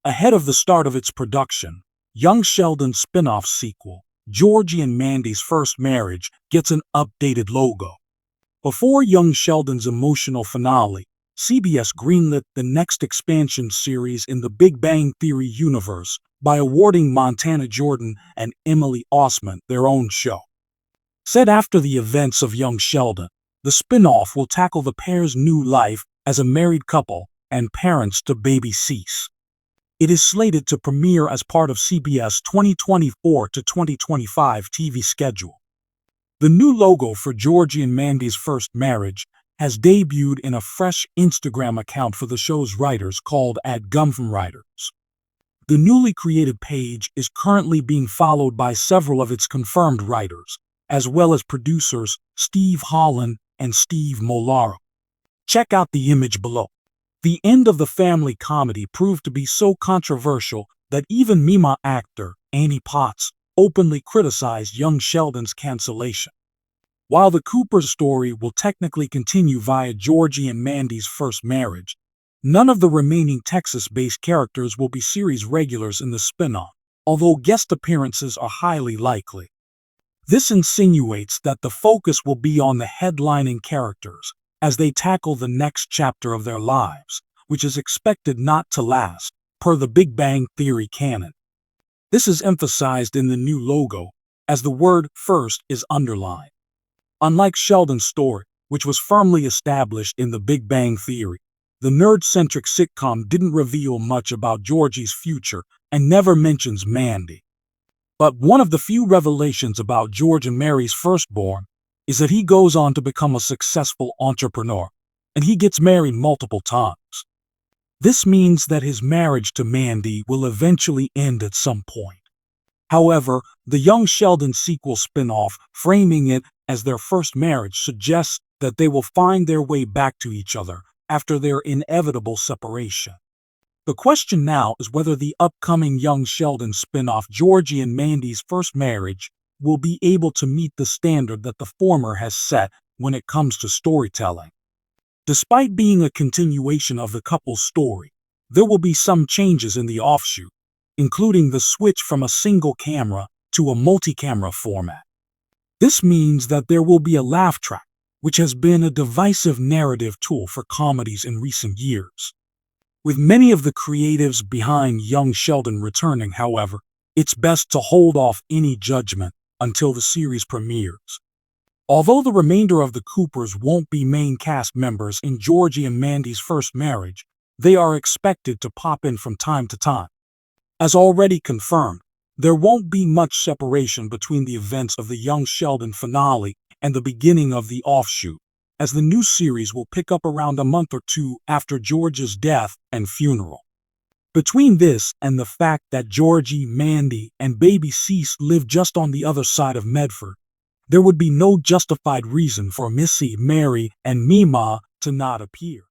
Ahead of the start of its production, Young Sheldon's spin-off sequel, Georgie and Mandy's First Marriage, gets an updated logo. Before Young Sheldon's emotional finale, CBS greenlit the next expansion series in the Big Bang Theory universe by awarding Montana Jordan and Emily Osment their own show. Set after the events of Young Sheldon, the spin-off will tackle the pair's new life as a married couple and parents to baby Cease. It is slated to premiere as part of CBS' 2024 to 2025 TV schedule. The new logo for Georgie and Mandy's First Marriage has debuted in a fresh Instagram account for the show's writers called @GumFromWriters. The newly created page is currently being followed by several of its confirmed writers, as well as producers Steve Holland and Steve Molaro. Check out the image below. The end of the family comedy proved to be so controversial that even Mima actor Annie Potts openly criticized Young Sheldon's cancellation. While the Coopers story will technically continue via Georgie and Mandy's First Marriage, none of the remaining Texas-based characters will be series regulars in the spin-off, although guest appearances are highly likely. This insinuates that the focus will be on the headlining characters as they tackle the next chapter of their lives, which is expected not to last, per the Big Bang Theory canon. This is emphasized in the new logo, as the word first is underlined. Unlike Sheldon's story, which was firmly established in the Big Bang Theory, the nerd-centric sitcom didn't reveal much about Georgie's future and never mentions Mandy. But one of the few revelations about George and Mary's firstborn is that he goes on to become a successful entrepreneur, and he gets married multiple times. This means that his marriage to Mandy will eventually end at some point. However, the Young Sheldon sequel spin-off, framing it as their first marriage, suggests that they will find their way back to each other after their inevitable separation. The question now is whether the upcoming Young Sheldon spin-off Georgie and Mandy's First Marriage will be able to meet the standard that the former has set when it comes to storytelling. Despite being a continuation of the couple's story, there will be some changes in the offshoot, including the switch from a single camera to a multi-camera format. This means that there will be a laugh track, which has been a divisive narrative tool for comedies in recent years. With many of the creatives behind Young Sheldon returning, however, it's best to hold off any judgment until the series premieres. Although the remainder of the Coopers won't be main cast members in Georgie and Mandy's First Marriage, they are expected to pop in from time to time. As already confirmed, there won't be much separation between the events of the Young Sheldon finale and the beginning of the offshoot, as the new series will pick up around a month or two after George's death and funeral. Between this and the fact that Georgie, Mandy, and baby Cease live just on the other side of Medford, there would be no justified reason for Missy, Mary, and Mima to not appear.